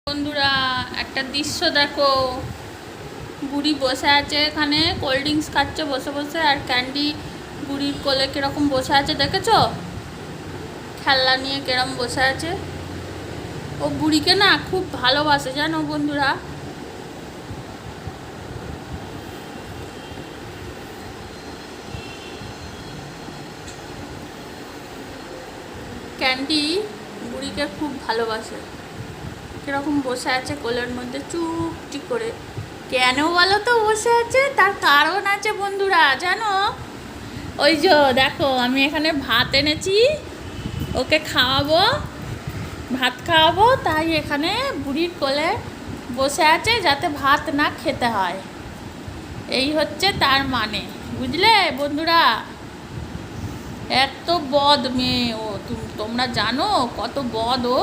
বন্ধুরা একটা দৃশ্য দেখো, বুড়ি বসে আছে এখানে কোল্ড ড্রিঙ্কস খাচ্ছে বসে বসে, আর ক্যান্ডি বুড়ির কোলে কিরকম বসে আছে দেখেছো? খেলনা নিয়ে কিরম বসে আছে। ও বুড়িকে না খুব ভালোবাসে জানো বন্ধুরা। ক্যান্ডি বুড়িকে খুব ভালোবাসে, কিরকম বসে আছে কোলের মধ্যে চুপটি করে। কেন বলো তো বসে আছে? তার কারণ আছে বন্ধুরা, জানো? ওই যে দেখো, আমি এখানে ভাত এনেছি, ওকে খাওয়াবো, ভাত খাওয়াবো, তাই এখানে বুড়ির কোলে বসে আছে যাতে ভাত না খেতে হয়। এই হচ্ছে তার মানে, বুঝলে বন্ধুরা? এত বদ মেয়ে ও, তোমরা জানো কত বদ ও?